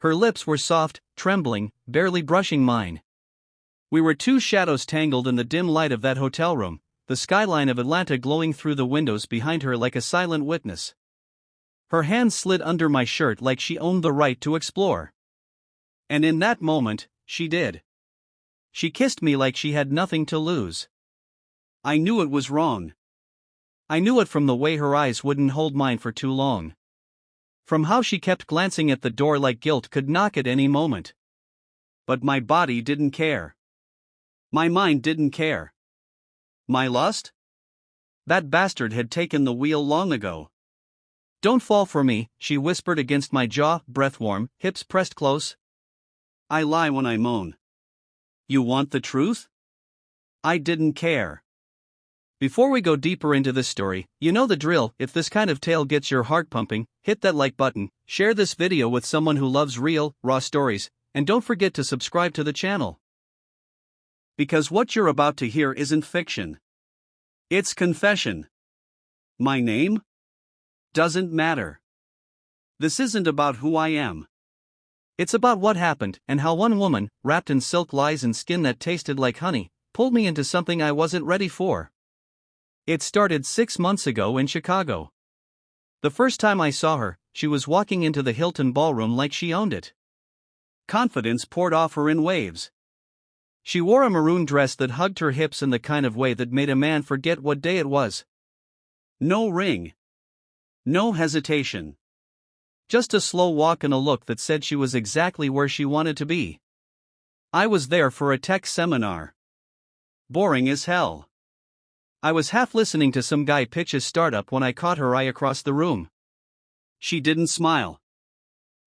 Her lips were soft, trembling, barely brushing mine. We were two shadows tangled in the dim light of that hotel room, the skyline of Atlanta glowing through the windows behind her like a silent witness. Her hand slid under my shirt like she owned the right to explore. And in that moment, she did. She kissed me like she had nothing to lose. I knew it was wrong. I knew it from the way her eyes wouldn't hold mine for too long. From how she kept glancing at the door like guilt could knock at any moment. But my body didn't care. My mind didn't care. My lust? That bastard had taken the wheel long ago. "Don't fall for me," she whispered against my jaw, breath warm, hips pressed close. I lie when I moan. You want the truth? I didn't care. Before we go deeper into this story, you know the drill. If this kind of tale gets your heart pumping, hit that like button, share this video with someone who loves real, raw stories, and don't forget to subscribe to the channel. Because what you're about to hear isn't fiction. It's confession. My name? Doesn't matter. This isn't about who I am. It's about what happened and how one woman, wrapped in silk lies and skin that tasted like honey, pulled me into something I wasn't ready for. It started 6 months ago in Chicago. The first time I saw her, she was walking into the Hilton ballroom like she owned it. Confidence poured off her in waves. She wore a maroon dress that hugged her hips in the kind of way that made a man forget what day it was. No ring. No hesitation. Just a slow walk and a look that said she was exactly where she wanted to be. I was there for a tech seminar. Boring as hell. I was half listening to some guy pitch his startup when I caught her eye across the room. She didn't smile.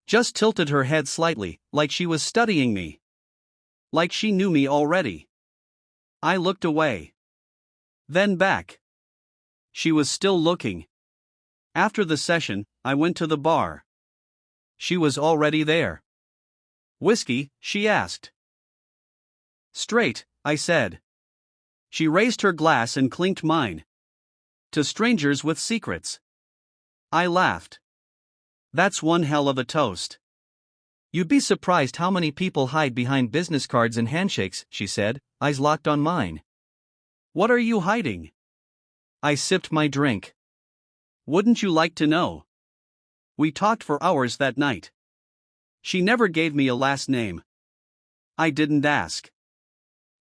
Just tilted her head slightly, like she was studying me. Like she knew me already. I looked away. Then back. She was still looking. After the session, I went to the bar. She was already there. "Whiskey?" she asked. "Straight," I said. She raised her glass and clinked mine. "To strangers with secrets." I laughed. "That's one hell of a toast." "You'd be surprised how many people hide behind business cards and handshakes," she said, eyes locked on mine. "What are you hiding?" I sipped my drink. "Wouldn't you like to know?" We talked for hours that night. She never gave me a last name. I didn't ask.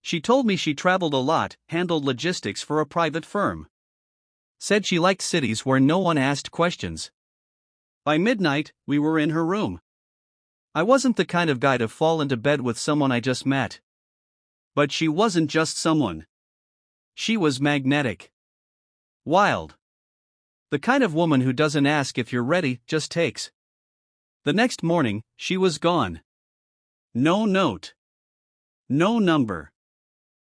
She told me she traveled a lot, handled logistics for a private firm. Said she liked cities where no one asked questions. By midnight, we were in her room. I wasn't the kind of guy to fall into bed with someone I just met. But she wasn't just someone. She was magnetic. Wild. The kind of woman who doesn't ask if you're ready, just takes. The next morning, she was gone. No note. No number.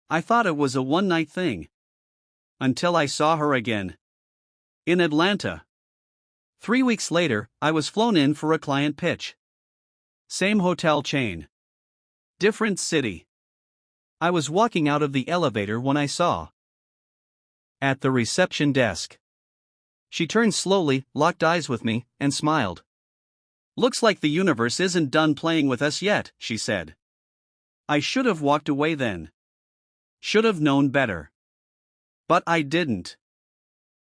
I thought it was a one-night thing. Until I saw her again. In Atlanta. 3 weeks later, I was flown in for a client pitch. Same hotel chain. Different city. I was walking out of the elevator when I saw. At the reception desk. She turned slowly, locked eyes with me, and smiled. "Looks like the universe isn't done playing with us yet," she said. I should have walked away then. Should have known better. But I didn't.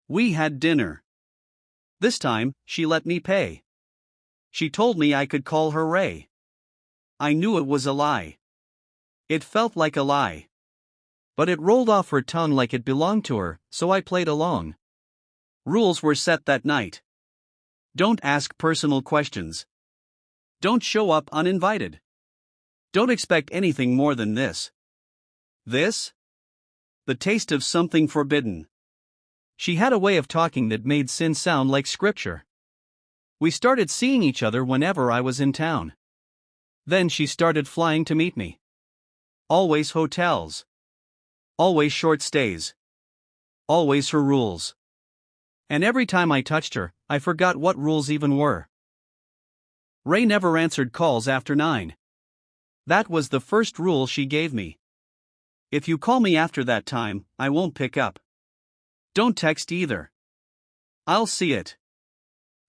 We had dinner. This time, she let me pay. She told me I could call her Ray. I knew it was a lie. It felt like a lie. But it rolled off her tongue like it belonged to her, so I played along. Rules were set that night. Don't ask personal questions. Don't show up uninvited. Don't expect anything more than this. This? The taste of something forbidden. She had a way of talking that made sin sound like scripture. We started seeing each other whenever I was in town. Then she started flying to meet me. Always hotels. Always short stays. Always her rules. And every time I touched her, I forgot what rules even were. Ray never answered calls after 9. That was the first rule she gave me. If you call me after that time, I won't pick up. Don't text either. I'll see it.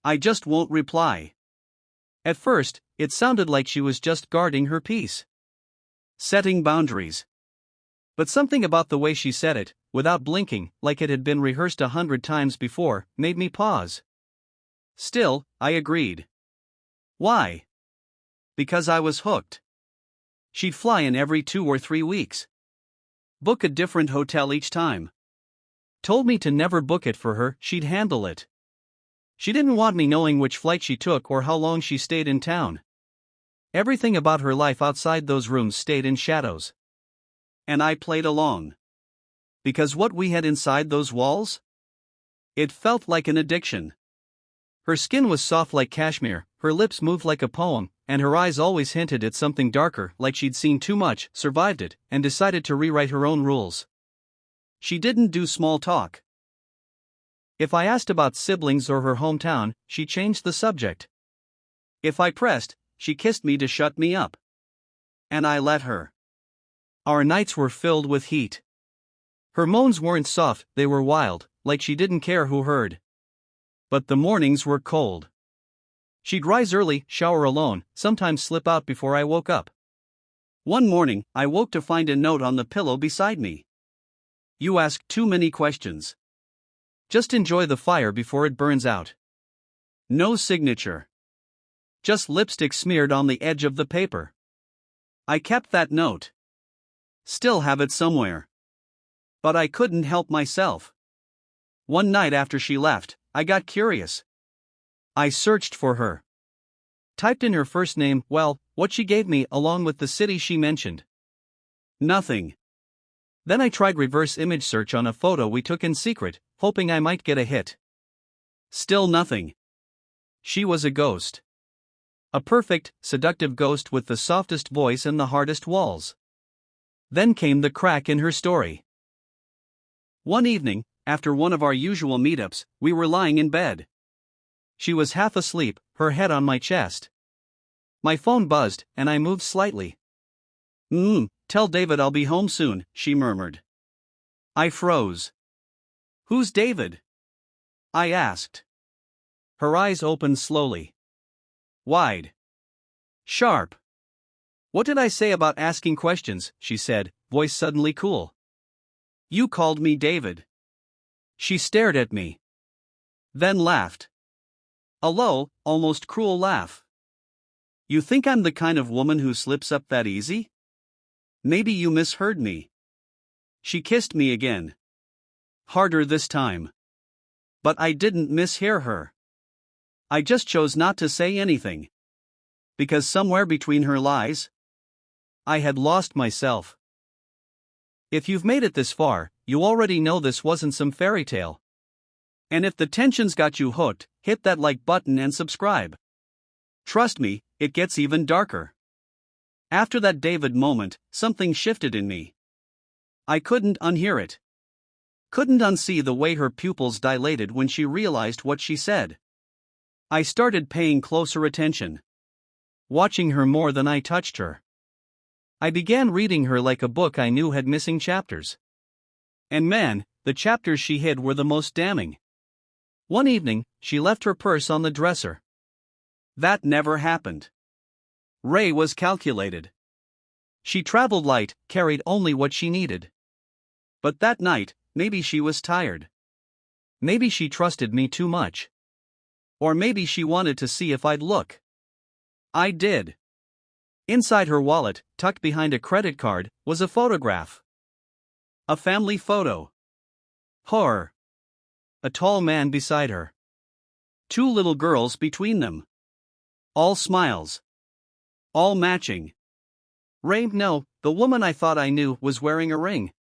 I just won't reply. At first, it sounded like she was just guarding her peace, setting boundaries. But something about the way she said it, without blinking, like it had been rehearsed 100 times before, made me pause. Still, I agreed. Why? Because I was hooked. She'd fly in every 2 or 3 weeks. Book a different hotel each time. Told me to never book it for her, she'd handle it. She didn't want me knowing which flight she took or how long she stayed in town. Everything about her life outside those rooms stayed in shadows. And I played along. Because what we had inside those walls? It felt like an addiction. Her skin was soft like cashmere, her lips moved like a poem, and her eyes always hinted at something darker, like she'd seen too much, survived it, and decided to rewrite her own rules. She didn't do small talk. If I asked about siblings or her hometown, she changed the subject. If I pressed, she kissed me to shut me up. And I let her. Our nights were filled with heat. Her moans weren't soft, they were wild, like she didn't care who heard. But the mornings were cold. She'd rise early, shower alone, sometimes slip out before I woke up. One morning, I woke to find a note on the pillow beside me. You ask too many questions. Just enjoy the fire before it burns out. No signature. Just lipstick smeared on the edge of the paper. I kept that note. Still have it somewhere. But I couldn't help myself. One night after she left, I got curious. I searched for her. Typed in her first name, well, what she gave me along with the city she mentioned. Nothing. Then I tried reverse image search on a photo we took in secret, hoping I might get a hit. Still nothing. She was a ghost. A perfect, seductive ghost with the softest voice and the hardest walls. Then came the crack in her story. One evening, after one of our usual meetups, we were lying in bed. She was half asleep, her head on my chest. My phone buzzed, and I moved slightly. Tell David I'll be home soon, she murmured. I froze. Who's David? I asked. Her eyes opened slowly. Wide. Sharp. What did I say about asking questions, she said, voice suddenly cool. You called me David. She stared at me. Then laughed. A low, almost cruel laugh. You think I'm the kind of woman who slips up that easy? Maybe you misheard me. She kissed me again. Harder this time. But I didn't mishear her. I just chose not to say anything. Because somewhere between her lies, I had lost myself. If you've made it this far, you already know this wasn't some fairy tale. And if the tension's got you hooked, hit that like button and subscribe. Trust me, it gets even darker. After that David moment, something shifted in me. I couldn't unhear it. Couldn't unsee the way her pupils dilated when she realized what she said. I started paying closer attention. Watching her more than I touched her. I began reading her like a book I knew had missing chapters. And man, the chapters she hid were the most damning. One evening, she left her purse on the dresser. That never happened. Ray was calculated. She traveled light, carried only what she needed. But that night, maybe she was tired. Maybe she trusted me too much. Or maybe she wanted to see if I'd look. I did. Inside her wallet, tucked behind a credit card, was a photograph. A family photo. Horror. A tall man beside her. 2 little girls between them. All smiles. All matching. Ray, no, the woman I thought I knew was wearing a ring.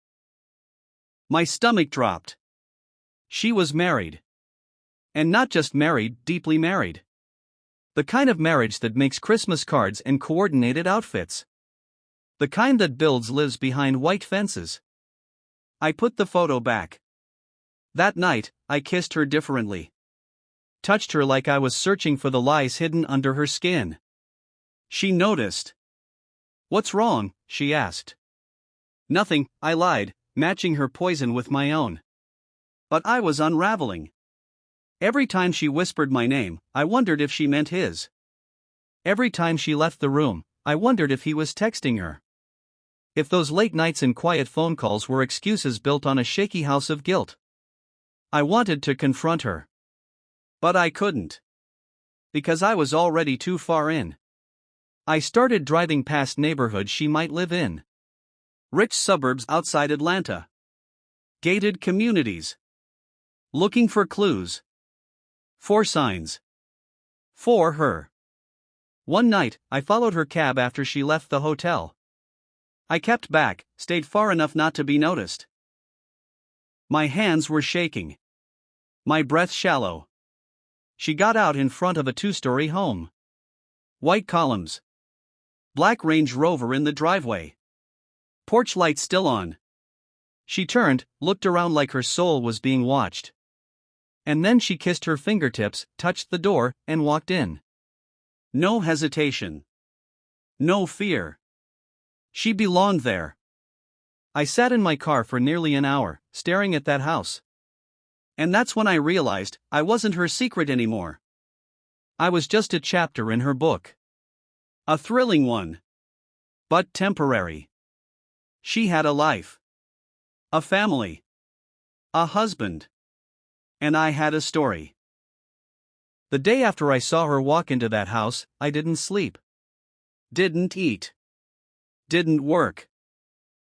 My stomach dropped. She was married. And not just married, deeply married. The kind of marriage that makes Christmas cards and coordinated outfits. The kind that builds lives behind white fences. I put the photo back. That night, I kissed her differently. Touched her like I was searching for the lies hidden under her skin. She noticed. What's wrong? She asked. Nothing, I lied, matching her poison with my own. But I was unraveling. Every time she whispered my name, I wondered if she meant his. Every time she left the room, I wondered if he was texting her. If those late nights and quiet phone calls were excuses built on a shaky house of guilt. I wanted to confront her. But I couldn't. Because I was already too far in. I started driving past neighborhoods she might live in. Rich suburbs outside Atlanta. Gated communities. Looking for clues. For signs. For her. One night, I followed her cab after she left the hotel. I kept back, stayed far enough not to be noticed. My hands were shaking. My breath shallow. She got out in front of a 2-story home. White columns. Black Range Rover in the driveway. Porch light still on. She turned, looked around like her soul was being watched. And then she kissed her fingertips, touched the door, and walked in. No hesitation. No fear. She belonged there. I sat in my car for nearly an hour, staring at that house. And that's when I realized I wasn't her secret anymore. I was just a chapter in her book. A thrilling one. But temporary. She had a life. A family. A husband. And I had a story. The day after I saw her walk into that house, I didn't sleep. Didn't eat. Didn't work.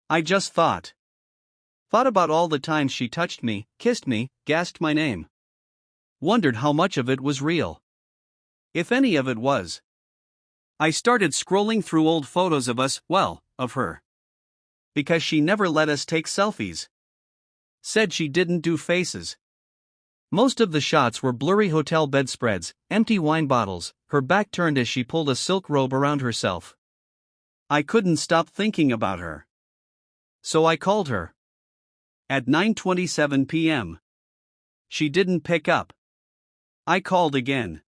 I just thought. Thought about all the times she touched me, kissed me, gasped my name. Wondered how much of it was real. If any of it was. I started scrolling through old photos of us, well, of her. Because she never let us take selfies. Said she didn't do faces. Most of the shots were blurry hotel bedspreads, empty wine bottles, her back turned as she pulled a silk robe around herself. I couldn't stop thinking about her. So I called her. At 9:27 p.m. She didn't pick up. I called again.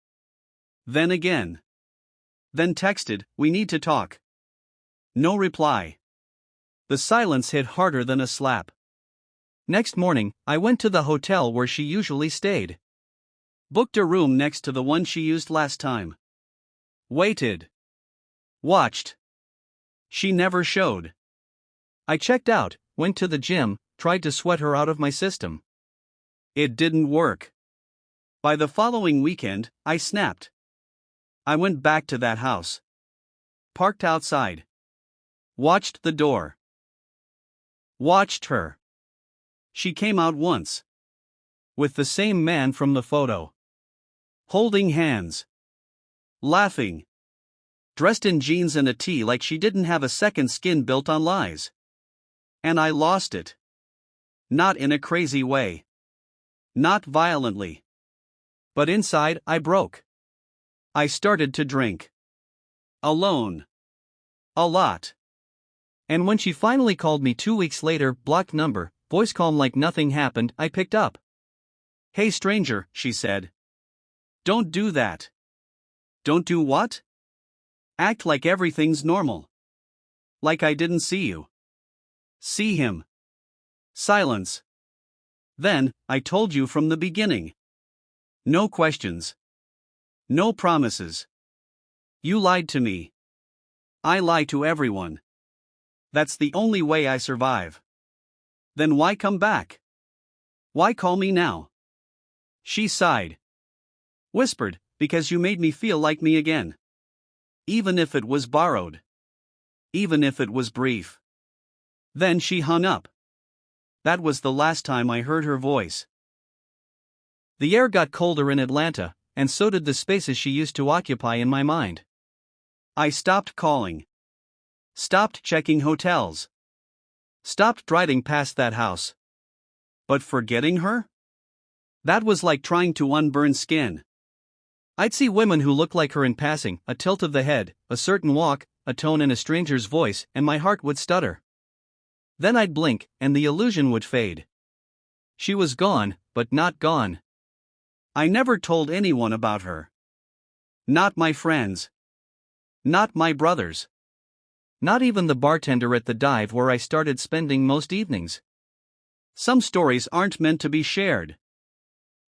Then again. Then texted, "We need to talk." No reply. The silence hit harder than a slap. Next morning, I went to the hotel where she usually stayed. Booked a room next to the one she used last time. Waited. Watched. She never showed. I checked out, went to the gym, tried to sweat her out of my system. It didn't work. By the following weekend, I snapped. I went back to that house. Parked outside. Watched the door. Watched her. She came out once. With the same man from the photo. Holding hands. Laughing. Dressed in jeans and a tee like she didn't have a second skin built on lies. And I lost it. Not in a crazy way. Not violently. But inside, I broke. I started to drink. Alone. A lot. And when she finally called me 2 weeks later, blocked number, voice calm like nothing happened, I picked up. "Hey stranger," she said. "Don't do that." Don't do what? Act like everything's normal. Like I didn't see you. See him. Silence. Then, I told you from the beginning. No questions. No promises. You lied to me. I lie to everyone. That's the only way I survive. Then why come back? Why call me now? She sighed. Whispered, "Because you made me feel like me again. Even if it was borrowed. Even if it was brief." Then she hung up. That was the last time I heard her voice. The air got colder in Atlanta, and so did the spaces she used to occupy in my mind. I stopped calling. Stopped checking hotels. Stopped driving past that house. But forgetting her? That was like trying to unburn skin. I'd see women who looked like her in passing, a tilt of the head, a certain walk, a tone in a stranger's voice, and my heart would stutter. Then I'd blink, and the illusion would fade. She was gone, but not gone. I never told anyone about her. Not my friends. Not my brothers. Not even the bartender at the dive where I started spending most evenings. Some stories aren't meant to be shared.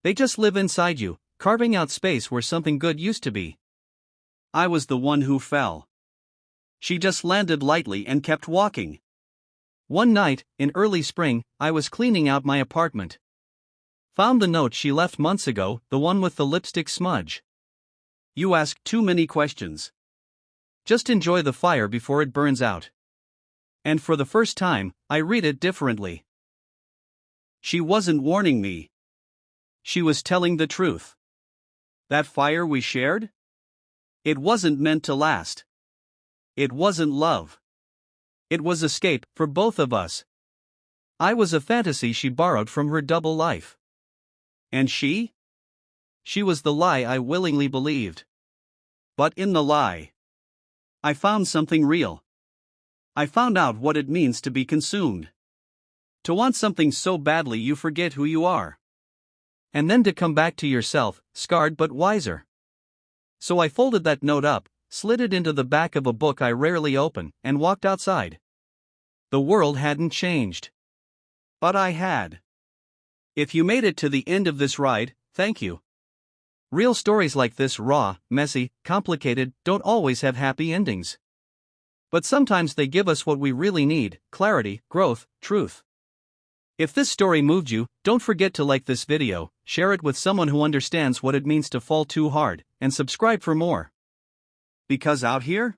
They just live inside you, carving out space where something good used to be. I was the one who fell. She just landed lightly and kept walking. One night, in early spring, I was cleaning out my apartment. Found the note she left months ago, the one with the lipstick smudge. You ask too many questions. Just enjoy the fire before it burns out. And for the first time, I read it differently. She wasn't warning me. She was telling the truth. That fire we shared? It wasn't meant to last. It wasn't love. It was escape for both of us. I was a fantasy she borrowed from her double life. And she? She was the lie I willingly believed. But in the lie, I found something real. I found out what it means to be consumed. To want something so badly you forget who you are. And then to come back to yourself, scarred but wiser. So I folded that note up, slid it into the back of a book I rarely open, and walked outside. The world hadn't changed. But I had. If you made it to the end of this ride, thank you. Real stories like this, raw, messy, complicated, don't always have happy endings. But sometimes they give us what we really need: clarity, growth, truth. If this story moved you, don't forget to like this video, share it with someone who understands what it means to fall too hard, and subscribe for more. Because out here,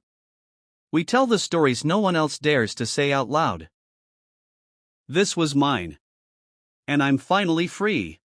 we tell the stories no one else dares to say out loud. This was mine. And I'm finally free.